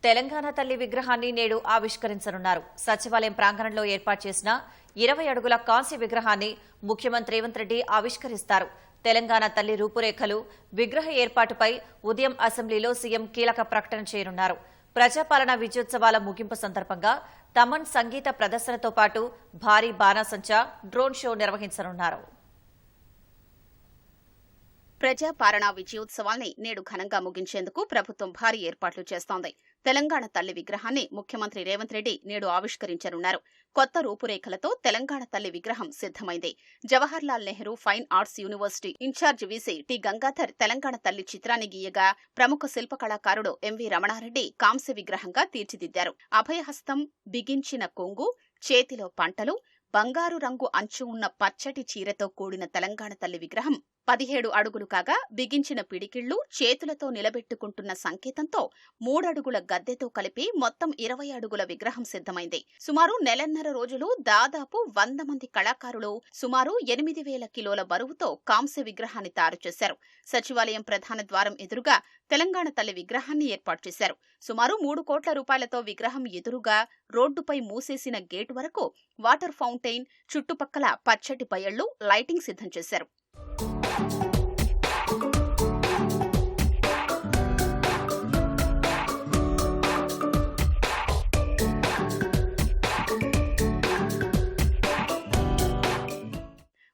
తెలంగాణ తల్లి విగ్రహాన్ని నేడు ఆవిష్కరించనున్నారు. సచివాలయం ప్రాంగణంలో ఏర్పాటు చేసిన 20 అడుగుల కాంస్య విగ్రహాన్ని ముఖ్యమంత్రి రేవంత్ రెడ్డి ఆవిష్కరిస్తారు. తెలంగాణ తల్లి రూపురేఖలు, విగ్రహ ఏర్పాటుపై ఉదయం అసెంబ్లీలో సీఎం కీలక ప్రకటన చేయనున్నారు. ప్రజాపాలన విజయోత్సవాల ముగింపు సందర్భంగా తమన్ సంగీత ప్రదర్శనతో పాటు భారీ బాణాసంచా, డ్రోన్ షో నిర్వహించనున్నారు. ప్రజాపాలన విజయోత్సవాల్ని నేడు ఘనంగా ముగించేందుకు ప్రభుత్వం భారీ ఏర్పాట్లు చేస్తోంది. తెలంగాణ తల్లి విగ్రహాన్ని ముఖ్యమంత్రి రేవంత్ రెడ్డి నేడు ఆవిష్కరించనున్నారు. కొత్త రూపురేఖలతో తెలంగాణ తల్లి విగ్రహం సిద్దమైంది. Jawaharlal Nehru fine arts university incharge VC T Gangadhar Telangana తల్లి చిత్రాన్ని గీయగా, ప్రముఖ శిల్ప కళాకారుడు ఎంవి రమణారెడ్డి కాంస్య విగ్రహంగా తీర్చిదిద్దారు. అభయహస్తం, బిగించిన కొంగు, చేతిలో పంటలు, బంగారు రంగు అంచు ఉన్న పచ్చటి చీరతో కూడిన తెలంగాణ తల్లి విగ్రహం 17 అడుగులు కాగా, బిగించిన పిడికిళ్లు, చేతులతో నిలబెట్టుకుంటున్న సంకేతంతో 3 అడుగుల గద్దెతో కలిపి మొత్తం 20 అడుగుల విగ్రహం సిద్దమైంది. సుమారు నెలన్నర రోజులు దాదాపు 100 మంది కళాకారులు సుమారు 8,000 కిలోల బరువుతో కాంస్య విగ్రహాన్ని తయారు చేశారు. సచివాలయం ప్రధాన ద్వారం ఎదురుగా తెలంగాణ తల్లి విగ్రహాన్ని ఏర్పాటు చేశారు. సుమారు 3 కోట్ల రూపాయలతో విగ్రహం ఎదురుగా రోడ్డుపై మూసేసిన గేటు వరకు వాటర్ ఫౌంటైన్, చుట్టుపక్కల పచ్చటి బయళ్లు, లైటింగ్ సిద్ధం చేశారు.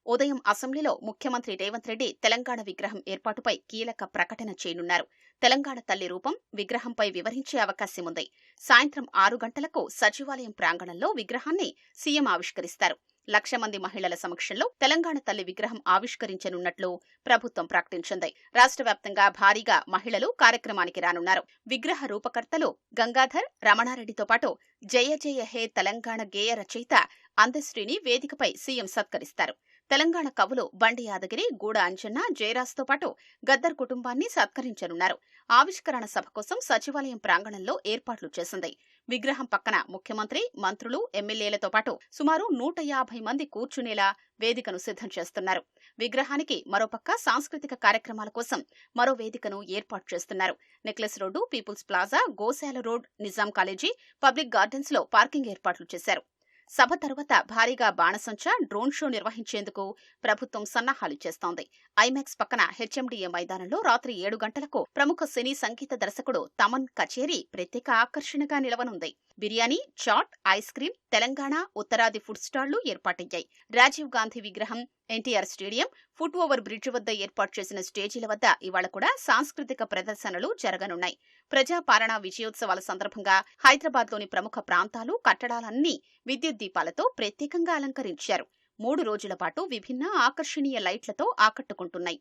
ఉదయం అసెంబ్లీలో ముఖ్యమంత్రి రేవంత్ రెడ్డి తెలంగాణ విగ్రహం ఏర్పాటుపై కీలక ప్రకటన చేయనున్నారు. తెలంగాణ తల్లి రూపం, విగ్రహంపై వివరించే అవకాశం ఉంది. సాయంత్రం 6 గంటలకు సచివాలయం ప్రాంగణంలో విగ్రహాన్ని సీఎం ఆవిష్కరిస్తారు. 1,00,000 మంది మహిళల సమక్షంలో తెలంగాణ తల్లి విగ్రహం ఆవిష్కరించనున్నట్లు ప్రభుత్వం ప్రకటించింది. రాష్ట్ర వ్యాప్తంగా భారీగా మహిళలు కార్యక్రమానికి రానున్నారు. విగ్రహ రూపకర్తలు గంగాధర్, రమణారెడ్డితో పాటు జయ జయ హే తెలంగాణ గేయ రచయిత అందశ్రీని వేదికపై సీఎం సత్కరిస్తారు. తెలంగాణ కవులు బండి యాదగిరి, గూడ అంజన్న, జయరాజ్తో పాటు గద్దర్ కుటుంబాన్ని సత్కరించనున్నారు. ఆవిష్కరణ సభ కోసం సచివాలయం ప్రాంగణంలో ఏర్పాట్లు చేసింది. విగ్రహం పక్కన ముఖ్యమంత్రి, మంత్రులు, ఎమ్మెల్యేలతో పాటు సుమారు 150 మంది కూర్చునేలా వేదికను సిద్ధం చేస్తున్నారు. విగ్రహానికి మరోపక్క సాంస్కృతిక కార్యక్రమాల కోసం మరో వేదికను ఏర్పాటు చేస్తున్నారు. నెక్లెస్ రోడ్డు, పీపుల్స్ ప్లాజా, గోశాల road, Nizam college, public gardens లో పార్కింగ్ ఏర్పాట్లు చేశారు. సభ తరువాత భారీగా బాణసంచా, డ్రోన్ షో నిర్వహించేందుకు ప్రభుత్వం సన్నాహాలు చేస్తోంది. ఐమాక్స్ పక్కన హెచ్ఎండిఏ మైదానంలో రాత్రి 7 గంటలకు ప్రముఖ సినీ సంగీత దర్శకుడు తమన్ కచేరీ ప్రత్యేక ఆకర్షణగా నిలవనుంది. బిర్యానీ, చాట్, ఐస్ క్రీం, తెలంగాణ, ఉత్తరాది ఫుడ్ స్టాళ్లు ఏర్పాటయ్యాయి. రాజీవ్ గాంధీ విగ్రహం, NTR stadium, foot over bridge వద్ద ఏర్పాటు చేసిన స్టేజీల వద్ద ఇవాళ కూడా సాంస్కృతిక ప్రదర్శనలు జరగనున్నాయి. ప్రజాపాలన విజయోత్సవాల సందర్భంగా హైదరాబాద్లోని ప్రముఖ ప్రాంతాలు, కట్టడాలన్నీ విద్యుత్ దీపాలతో ప్రత్యేకంగా అలంకరించారు. 3 రోజుల పాటు విభిన్న ఆకర్షణీయ లైట్లతో ఆకట్టుకుంటున్నాయి.